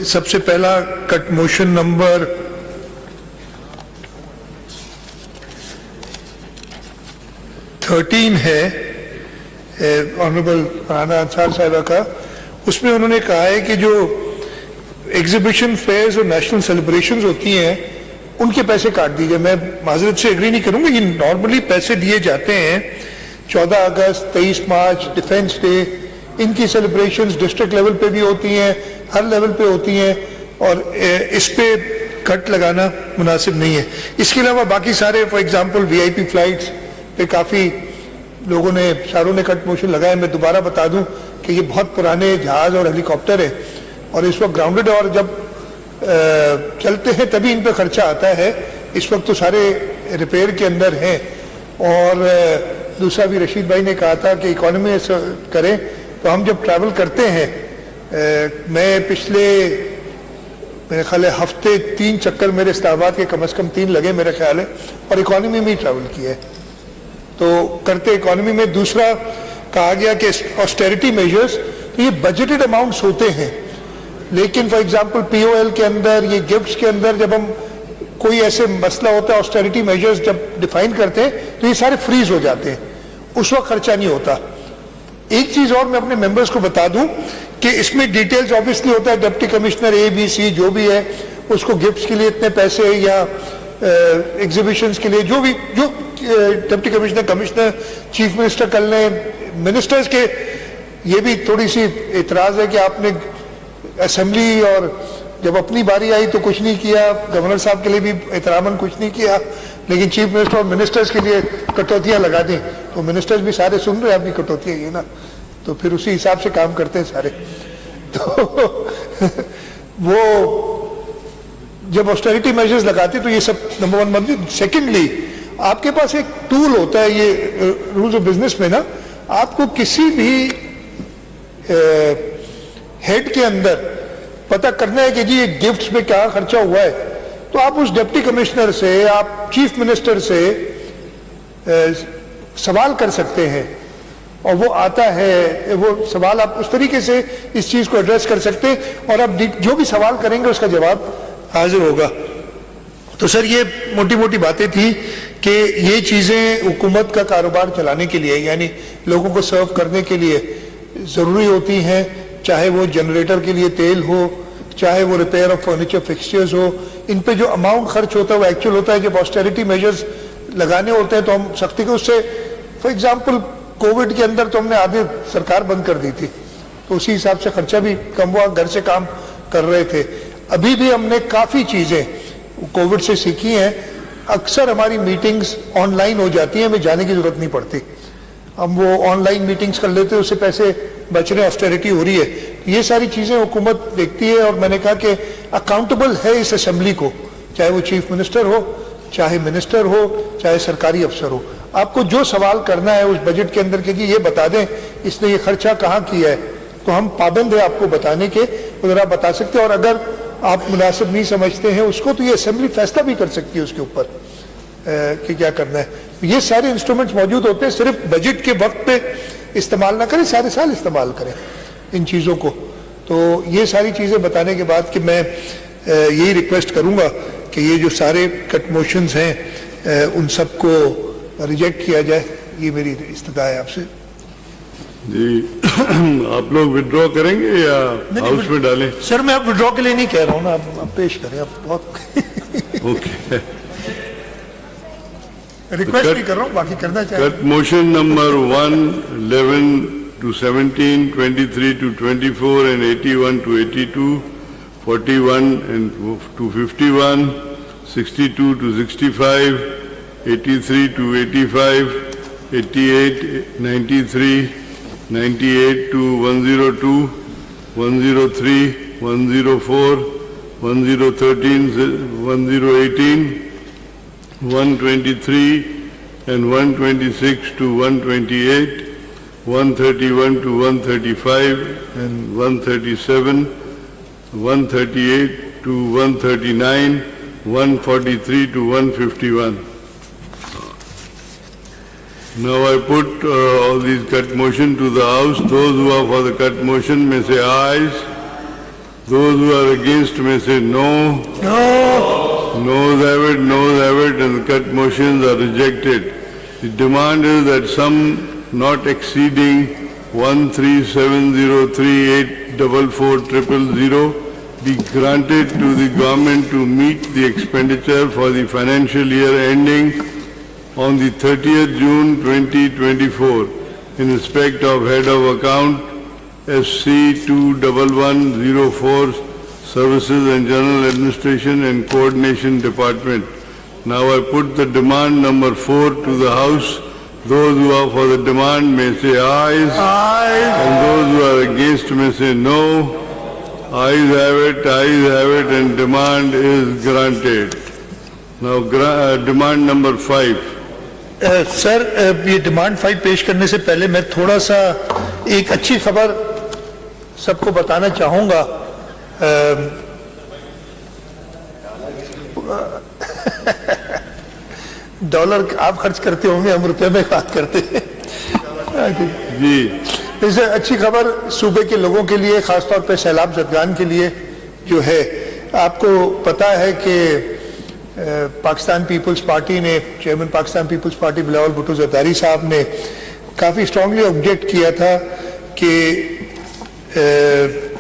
सबसे पहला कट मोशन नंबर 13 है ऑनरेबल राना अंसार साहिबा का, उसमें उन्होंने कहा है कि जो एग्जीबिशन फेयर्स और नेशनल सेलिब्रेशंस होती हैं उनके पैसे काट दीजिए। मैं माजरत से एग्री नहीं करूंगा, ये नॉर्मली पैसे दिए जाते हैं 14 अगस्त, 23 मार्च, डिफेंस डे, इनकी सेलिब्रेशंस डिस्ट्रिक्ट लेवल पे भी होती हैं, हर लेवल पे होती हैं, और इस पे कट लगाना मुनासिब नहीं है। इसके अलावा बाकी सारे फॉर एग्जांपल वीआईपी फ्लाइट्स पे काफ़ी लोगों ने, सारों ने कट मोशन लगाया। मैं दोबारा बता दूं कि ये बहुत पुराने जहाज़ और हेलीकॉप्टर है और इस वक्त ग्राउंडेड, और जब चलते हैं तभी इन पे खर्चा आता है। इस वक्त तो सारे रिपेयर के अंदर हैं। और दूसरा भी रशीद भाई ने कहा था कि इकोनॉमी करें, तो हम जब ट्रैवल करते हैं, मैं पिछले मेरे ख्याल है हफ्ते 3 चक्कर मेरे इस्लामाबाद के कम से कम 3 लगे मेरे ख्याल है, और इकोनॉमी में ही ट्रैवल किया है। तो करते इकोनॉमी में दूसरा कहा गया कि ऑस्टेरिटी मेजर्स, तो ये बजटेड अमाउंट्स होते हैं, लेकिन फॉर एग्जांपल पीओएल के अंदर, ये गिफ्ट्स के अंदर जब हम कोई ऐसे मसला होता है, ऑस्टेरिटी मेजर्स जब डिफाइन करते हैं तो ये सारे फ्रीज हो जाते हैं, उस वक्त खर्चा नहीं होता। एक चीज और मैं अपने मेंबर्स को बता दूं कि इसमें डिटेल्स ऑब्वियसली होता है, डिप्टी कमिश्नर ABC जो भी है उसको गिफ्ट्स के लिए इतने पैसे, या एग्जीबिशंस के लिए जो deputy commissioner, commissioner, chief minister कर लें, मिनिस्टर्स के। ये भी थोड़ी सी इतराज है कि आपने असेंबली और जब अपनी बारी आई तो कुछ नहीं किया, गवर्नर साहब के लिए भी एहतरामन कुछ नहीं किया, लेकिन चीफ मिनिस्टर और मिनिस्टर्स के लिए कटौतियां लगा दी। तो मिनिस्टर्स भी सारे सुन रहे हैं आपकी कटौतियां, ये ना, तो फिर उसी हिसाब से काम करते हैं सारे। तो वो जब ऑस्टेरिटी मेजर्स लगाते तो ये सब नंबर 1 बनती। सेकेंडली, आपके पास एक टूल होता है, ये रूल्स ऑफ बिजनेस में ना, आपको किसी भी हेड के अंदर पता करना है कि जी ये गिफ्ट्स में क्या खर्चा हुआ है, तो आप उस डिप्टी कमिश्नर से, आप चीफ मिनिस्टर से सवाल कर सकते हैं, और वो आता है, वो सवाल आप उस तरीके से इस चीज को एड्रेस कर सकते हैं, और आप जो भी सवाल करेंगे उसका जवाब हाजिर होगा। तो सर ये मोटी मोटी बातें थी कि ये चीजें हुकूमत का कारोबार चलाने के लिए, यानी लोगों को सर्व करने के लिए जरूरी होती हैं, चाहे वो जनरेटर के लिए तेल हो, चाहे वो रिपेयर ऑफ फर्नीचर फिक्सचर्स हो। इन पे जो अमाउंट खर्च होता है वो एक्चुअल होता है। जब ऑस्टेरिटी मेजर्स लगाने होते हैं तो हम सख्ती को, उससे फॉर एग्जांपल कोविड के अंदर तो हमने आधी सरकार बंद कर दी थी, तो उसी हिसाब से खर्चा भी कम हुआ, घर से काम कर रहे थे। अभी भी हमने काफ़ी चीज़ें कोविड से सीखी हैं। अक्सर हमारी मीटिंग्स ऑनलाइन हो जाती हैं, हमें जाने की ज़रूरत नहीं पड़ती, हम वो ऑनलाइन मीटिंग्स कर लेते हैं, उससे पैसे बच रहे हैं, ऑस्टेरिटी हो रही है। ये सारी चीज़ें हुकूमत देखती है, और मैंने कहा कि अकाउंटेबल है इस असेंबली को, चाहे वो चीफ मिनिस्टर हो, चाहे मिनिस्टर हो, चाहे सरकारी अफसर हो। आपको जो सवाल करना है उस बजट के अंदर कि जी ये बता दें इसने ये खर्चा कहाँ किया है, तो हम पाबंद है आपको बताने के, अगर आप बता सकते हैं। और अगर आप मुनासिब नहीं समझते हैं उसको, तो ये असेंबली फैसला भी कर सकती है उसके ऊपर कि क्या करना है। ये सारे इंस्ट्रूमेंट्स मौजूद होते हैं, सिर्फ बजट के वक्त पे इस्तेमाल ना करें, सारे साल इस्तेमाल करें इन चीज़ों को। तो ये सारी चीज़ें बताने के बाद कि मैं यही रिक्वेस्ट करूँगा कि ये जो सारे कट मोशंस हैं उन सबको रिजेक्ट किया जाए, ये मेरी इस्तदा है आपसे। जी आप लोग विड्रॉ करेंगे या हाउस में डालें? सर मैं अब विड्रॉ के लिए नहीं कह रहा हूँ ना, आप पेश करें, आप बहुत ओके रिक्वेस्ट नहीं कर रहा हूँ, बाकी करना चाहिए। Cut motion number 1, 11 to 17, 23 to 24 and 81 to 82, 41 and to 51, 62 to 65, 83 to 85, 88, 93, 98 to 102, 103, 104, 1013, 1018, 123 and 126 to 128, 131 to 135 and 137, 138 to 139, 143 to 151. Now I put all these cut motion to the House. Those who are for the cut motion may say ayes. Those who are against may say no. No. Noes have it, and the cut motions are rejected. The demand is that sum not exceeding 13703844000 be granted to the government to meet the expenditure for the financial year ending on the 30th June 2024 in respect of head of account SC 21104 Services and General Administration and Coordination Department. Now I put the demand number 4 to the House. Those who are for the demand may say ayes. Ayes. And those who are against may say no. Ayes have it, and demand is granted. Now demand number 5. Sir ये demand 5 पेश करने से पहले मैं थोड़ा सा एक अच्छी खबर सबको बताना चाहूँगा। डॉलर आप खर्च करते होंगे, हम रुपए में बात करते हैं जी। इससे अच्छी खबर सूबे के लोगों के लिए, खासतौर पे सैलाब ज़दगान के लिए जो है, आपको पता है कि पाकिस्तान पीपल्स पार्टी ने, chairman Pakistan peoples party Bilawal Bhutto Zardari साहब ने काफ़ी स्ट्रांगली ऑब्जेक्ट किया था कि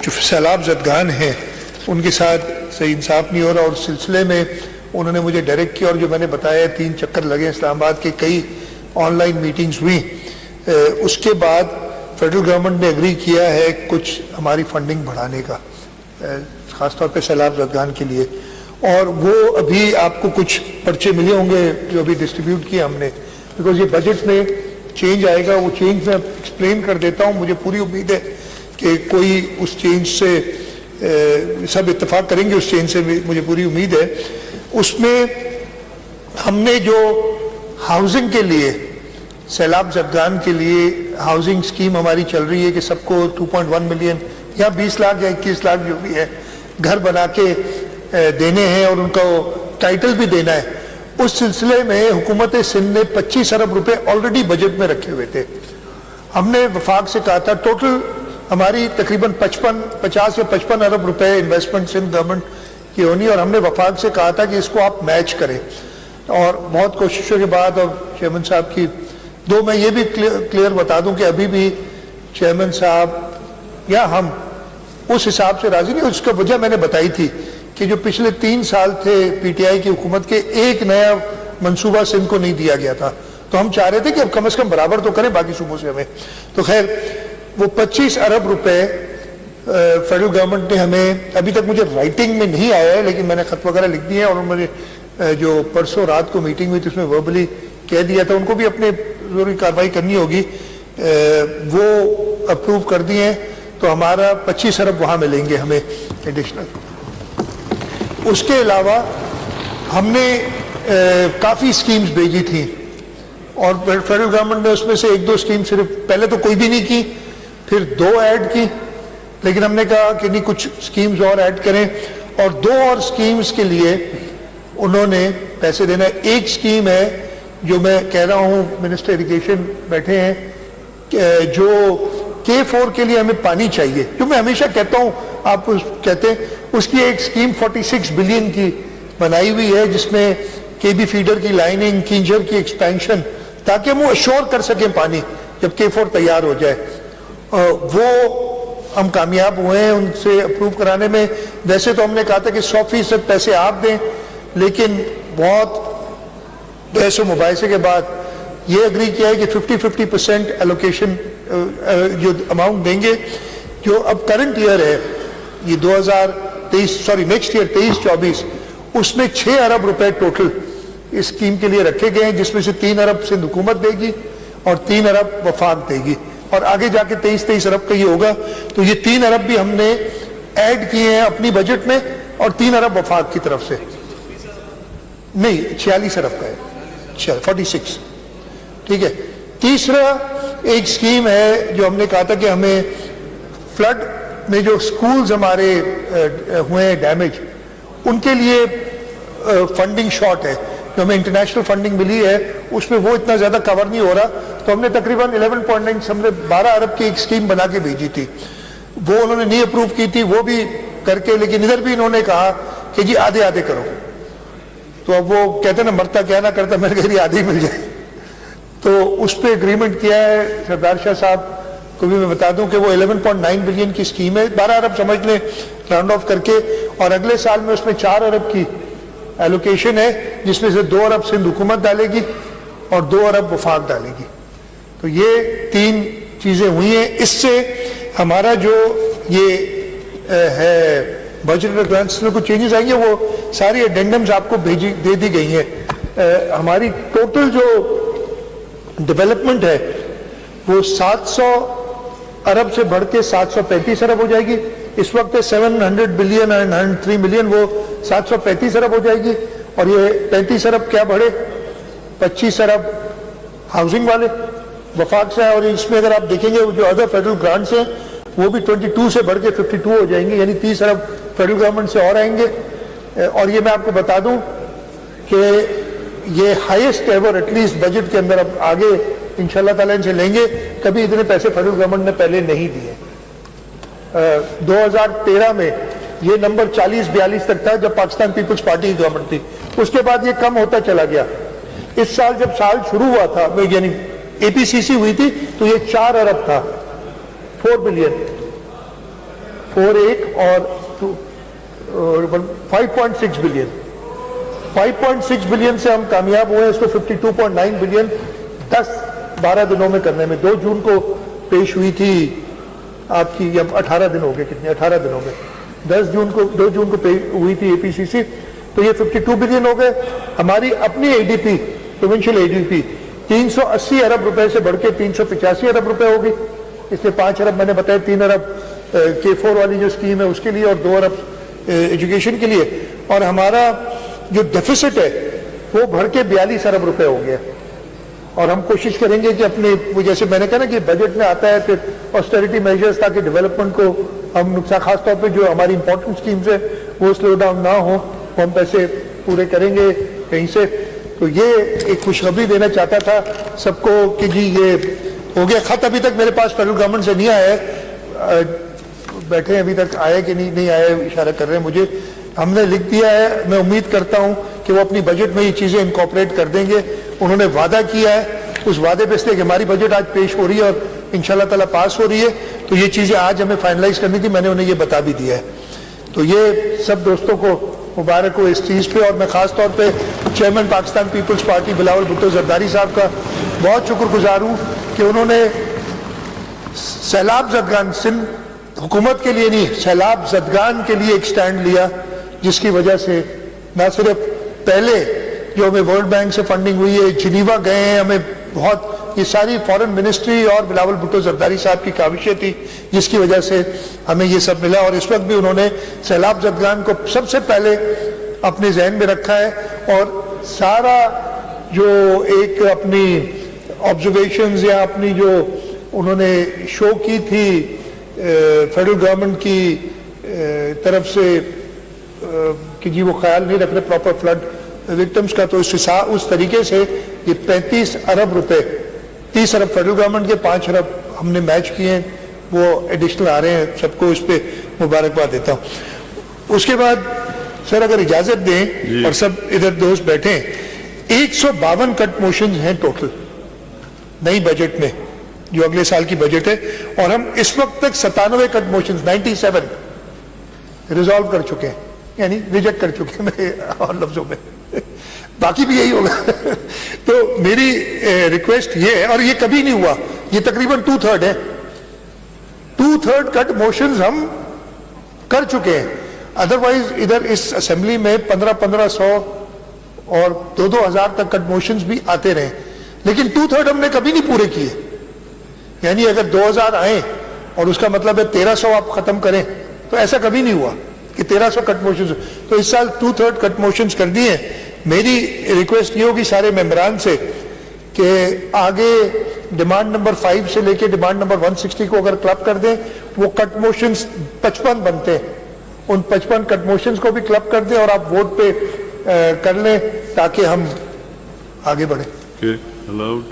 जो सैलाब ज़दगान हैं उनके साथ सही इंसाफ नहीं हो रहा, और उस सिलसिले में उन्होंने मुझे डायरेक्ट किया, और जो मैंने बताया 3 चक्कर लगे इस्लामाबाद के, कई ऑनलाइन मीटिंग्स हुई। उसके बाद फेडरल गवर्नमेंट ने एग्री किया है कुछ हमारी फंडिंग बढ़ाने का, ख़ासतौर पे सैलाब ज़दगान के लिए, और वो अभी आपको कुछ पर्चे मिले होंगे जो अभी डिस्ट्रीब्यूट किए हमने, बिकॉज ये बजट में चेंज आएगा। वो चेंज मैं एक्सप्लेन कर देता हूँ। मुझे पूरी उम्मीद है कि कोई उस चेंज से सब इत्तेफाक करेंगे, उस चेंज से मुझे पूरी उम्मीद है। उसमें हमने जो हाउसिंग के लिए, सैलाब ज़दगान के लिए हाउसिंग स्कीम हमारी चल रही है कि सबको 2.1 मिलियन या 20 लाख या 21 लाख जो भी है घर बना के देने हैं, और उनको टाइटल भी देना है। उस सिलसिले में हुकूमत सिंध ने 25 अरब रुपए ऑलरेडी बजट में रखे हुए थे। हमने वफाक से कहा था टोटल हमारी तकरीबन 50 या 55 अरब रुपए इन्वेस्टमेंट सिंध गवर्नमेंट की होनी, और हमने वफाक से कहा था कि इसको आप मैच करें, और बहुत कोशिशों के बाद और चेयरमैन साहब की दो, मैं ये भी क्लियर बता दूं कि अभी भी चेयरमैन साहब या हम उस हिसाब से राजी नहीं। उसका वजह मैंने बताई थी कि जो पिछले 3 साल थे पीटीआई की हुकूमत के, एक नया मंसूबा सिंध को नहीं दिया गया था, तो हम चाह रहे थे कि अब कम से कम बराबर तो करें बाकी सूबों से हमें। तो खैर वो 25 अरब रुपए फेडरल गवर्नमेंट ने हमें, अभी तक मुझे राइटिंग में नहीं आया है लेकिन मैंने खत वगैरह लिख दिए हैं, और मुझे जो परसों रात को मीटिंग हुई थी उसमें वर्बली कह दिया था, उनको भी अपने जरूरी कार्रवाई करनी होगी, वो अप्रूव कर दिए हैं, तो हमारा 25 अरब वहाँ मिलेंगे हमें एडिशनल। उसके अलावा हमने काफ़ी स्कीम्स भेजी थी, और फेडरल गवर्नमेंट ने उसमें से 1-2 स्कीम, सिर्फ पहले तो कोई भी नहीं की, फिर 2 ऐड की, लेकिन हमने कहा कि नहीं कुछ स्कीम्स और ऐड करें, और 2 और स्कीम्स के लिए उन्होंने पैसे देना है। एक स्कीम है जो मैं कह रहा हूँ, मिनिस्टर इरिगेशन बैठे हैं, जो K4 के लिए हमें पानी चाहिए, जो मैं हमेशा कहता हूँ, आप कहते हैं, उसकी एक स्कीम 46 बिलियन की बनाई हुई है, जिसमें केबी फीडर की लाइनिंग, किंजर की एक्सपेंशन, ताकि हम वो अश्योर कर सकें पानी जब K4 तैयार हो जाए। वो हम कामयाब हुए हैं उनसे अप्रूव कराने में। वैसे तो हमने कहा था कि 100% पैसे आप दें, लेकिन बहुत बहस व मुबाहिसे के बाद ये एग्री किया है कि 50% एलोकेशन जो अमाउंट देंगे, जो अब करंट ईयर है ये नेक्स्ट ईयर 23-24, उसमें 6 अरब रुपए टोटल इस स्कीम के लिए रखे गए हैं, जिसमें से 3 अरब सिंध हुकूमत देगी और 3 अरब वफाक देगी, और आगे जाके 23 अरब का ये होगा। तो ये 3 अरब भी हमने ऐड किए हैं अपनी बजट में, और 3 अरब वफाक की तरफ से, नहीं 46 अरब का है, 46, ठीक है। तीसरा ایک اسکیم ہے جو ہم نے کہا تھا کہ ہمیں فلڈ میں جو سکولز ہمارے ہوئے ہیں ڈیمیج، ان کے لیے فنڈنگ شارٹ ہے، جو ہمیں انٹرنیشنل فنڈنگ ملی ہے اس میں وہ اتنا زیادہ کور نہیں ہو رہا، تو ہم نے تقریباً 11.9 ہم نے 12 ارب کی ایک اسکیم بنا کے بھیجی تھی، وہ انہوں نے نہیں اپروو کی تھی، وہ بھی کر کے، لیکن ادھر بھی انہوں نے کہا کہ جی آدھے آدھے کرو، تو اب وہ کہتے ہیں نا مرتا کیا نہ کرتا، میں نے کہا آدھی مل جائے، تو اس پہ اگریمنٹ کیا ہے سردار شاہ صاحب کو بھی میں بتا دوں کہ وہ 11.9 بلین کی اسکیم ہے، 12 ارب سمجھ لیں راؤنڈ آف کر کے، اور اگلے سال میں اس میں 4 ارب کی ایلوکیشن ہے، جس میں سے 2 ارب سندھ حکومت ڈالے گی اور 2 ارب وفاق ڈالے گی، تو یہ 3 چیزیں ہوئی ہیں۔ اس سے ہمارا جو یہ ہے بجٹ اور گرانٹس میں کچھ چینجز آئیں گے، وہ ساری ایڈینڈمز آپ کو دے دی گئی ہیں۔ ہماری ٹوٹل جو ڈیولپمنٹ ہے وہ 700 ارب سے بڑھ کے 735 ارب ہو جائے گی، اس وقت 700 بلین اینڈ 103 ملین، وہ 735 ارب ہو جائے گی، اور یہ 35 ارب کیا بڑھے، 25 ارب ہاؤسنگ والے وفاق سے ہے، اور اس میں اگر آپ دیکھیں گے جو ادر فیڈرل گرانٹس ہیں وہ بھی 22 سے بڑھ کے 52 ہو جائیں گے، یعنی 30 ارب فیڈرل گورنمنٹ سے اور آئیں گے، اور یہ میں آپ کو بتا دوں کہ یہ highest ever at least budget کے اندر اب آگے انشاءاللہ تعالیٰ ان سے لیں گے، کبھی اتنے پیسے فیڈرل گورنمنٹ نے پہلے نہیں دیے۔ 2013 میں یہ نمبر 40-42 تک تھا جب پاکستان پیپلز پارٹی کی گورنمنٹ تھی، اس کے بعد یہ کم ہوتا چلا گیا۔ اس سال جب سال شروع ہوا تھا یعنی اے پی سی سی ہوئی تھی تو یہ 4 ارب تھا، 4 بلین 4 اور 5.6 بلین 5.6 بلین سے ہم کامیاب ہوئے اس کو 52.9 بلین 10-12 دنوں میں کرنے میں۔ 2 جون کو پیش ہوئی تھی آپ کی، اب 18 دن ہو گئے، کتنے 18 دنوں میں 2 جون کو ہوئی تھی اے پی سی سی، تو یہ 52 بلین ہو گئے۔ ہماری اپنی اے ڈی پی پروونشل اے ڈی پی 380 ارب روپے سے بڑھ کے 385 ارب روپے ہوگی، اس میں 5 ارب میں نے بتایا، 3 ارب K4 والی جو اسکیم ہے اس کے لیے اور 2 ارب ایجوکیشن کے لیے، اور ہمارا جو ڈیفیسٹ ہے وہ بڑھ کے 42 ارب روپے ہو گیا، اور ہم کوشش کریں گے کہ اپنے جیسے میں نے کہا نا کہ بجٹ میں آتا ہے کہ آسٹیرٹی میجرز تاکہ ڈیولپمنٹ کو ہم نقصان، خاص طور پہ جو ہماری امپورٹنٹ اسکیمز ہیں وہ سلو ڈاؤن نہ ہوں، ہم پیسے پورے کریں گے کہیں سے۔ تو یہ ایک خوشخبری دینا چاہتا تھا سب کو کہ جی یہ ہو گیا۔ خط ابھی تک میرے پاس فیڈرل گورنمنٹ سے نہیں آیا ہے، بیٹھے ابھی تک آیا کہ نہیں آیا، اشارہ کر رہے ہیں مجھے، ہم نے لکھ دیا ہے، میں امید کرتا ہوں کہ وہ اپنی بجٹ میں یہ چیزیں انکارپوریٹ کر دیں گے۔ انہوں نے وعدہ کیا ہے، اس وعدے پہ اس لیے کہ ہماری بجٹ آج پیش ہو رہی ہے اور انشاءاللہ تعالیٰ پاس ہو رہی ہے، تو یہ چیزیں آج ہمیں فائنلائز کرنی تھی، میں نے انہیں یہ بتا بھی دیا ہے۔ تو یہ سب دوستوں کو مبارک ہو اس چیز پہ، اور میں خاص طور پہ chairman Pakistan peoples party Bilawal Bhutto Zardari صاحب کا بہت شکر گزار ہوں کہ انہوں نے سیلاب زدگان، سندھ حکومت کے لیے نہیں، سیلاب زدگان کے لیے ایک سٹینڈ لیا، جس کی وجہ سے نہ صرف پہلے جو ہمیں ورلڈ بینک سے فنڈنگ ہوئی ہے، جنیوا گئے ہیں، ہمیں بہت یہ ساری فارن منسٹری اور بلاول بھٹو زرداری صاحب کی کاوشیں تھی جس کی وجہ سے ہمیں یہ سب ملا، اور اس وقت بھی انہوں نے سیلاب زدگان کو سب سے پہلے اپنے ذہن میں رکھا ہے، اور سارا جو ایک اپنی آبزرویشنز یا اپنی جو انہوں نے شو کی تھی فیڈرل گورنمنٹ کی طرف سے کہ جی وہ خیال نہیں رکھ رہے پراپر فلڈ وکٹمز کا، تو اس طریقے سے یہ 35 ارب روپے، 30 ارب فیڈرل گورنمنٹ کے، 5 ارب ہم نے میچ کیے ہیں، وہ ایڈیشنل آ رہے ہیں، سب کو اس پہ مبارکباد دیتا ہوں۔ اس کے بعد سر اگر اجازت دیں اور سب ادھر دوست بیٹھیں، 152 کٹ موشنز ہیں ٹوٹل نئی بجٹ میں جو اگلے سال کی بجٹ ہے، اور ہم اس وقت تک 97 کٹ موشنز 97 ریزالو کر چکے ہیں، یعنی ریجیکٹ کر چکے ہیں میرے اور لفظوں میں، باقی بھی یہی ہوگا۔ تو میری ریکویسٹ یہ ہے، اور یہ کبھی نہیں ہوا، یہ تقریباً 2/3 ہے، 2/3 کٹ موشنز ہم کر چکے ہیں، ادروائز ادھر اس اسمبلی میں 1500 اور 2,000 تک کٹ موشنز بھی آتے رہے، لیکن 2/3 ہم نے کبھی نہیں پورے کیے، یعنی اگر 2000 آئیں اور اس کا مطلب ہے 1300 آپ ختم کریں، تو ایسا کبھی نہیں ہوا کہ 1300 کٹ موشنز، تو اس سال 2/3 کٹ موشنز کر دیے ہیں۔ میری ریکویسٹ یہ ہوگی سارے ممبران سے کہ آگے डिमांड नंबर 5 से लेके डिमांड नंबर 160 को अगर क्लब कर दें, वो कट मोशंस 55 बनते हैं। उन 55 कट मोशंस को भी क्लब कर दें और आप वोट पे कर लें ताकि हम आगे बढ़े। Okay, allowed.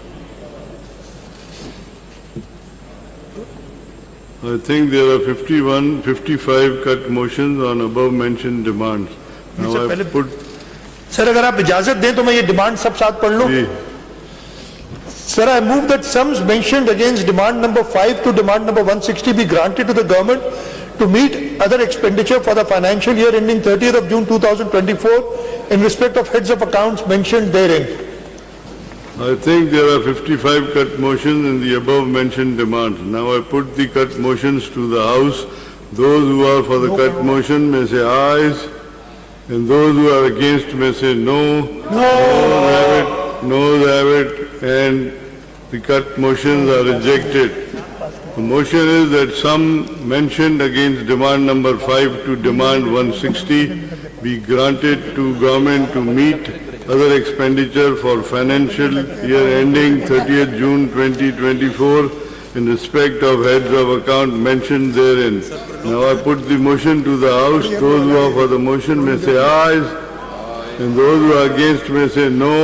I think there are 55 cut motions on above mentioned demands. Now sir, I पहले put सर अगर आप इजाजत दें तो मैं ये डिमांड सब साथ पढ़ लूं। the, Sir, I move that sums mentioned against demand number 5 to demand number 160 be granted to the government to meet other expenditure for the financial year ending 30th of June 2024 in respect of heads of accounts mentioned therein. I think there are 55 cut motions in the above mentioned demands. Now I put the cut motions to the House. Those who are for the cut motion may say ayes, and those who are against may say no. Noes have it, and the cut motions are rejected. The motion is that sum mentioned against demand number 5 to demand 160 be granted to government to meet other expenditure for financial year ending 30th June 2024 in respect of heads of account mentioned therein. Now I put the motion to the House. Those who are for the motion may say ayes, and those who are against may say no.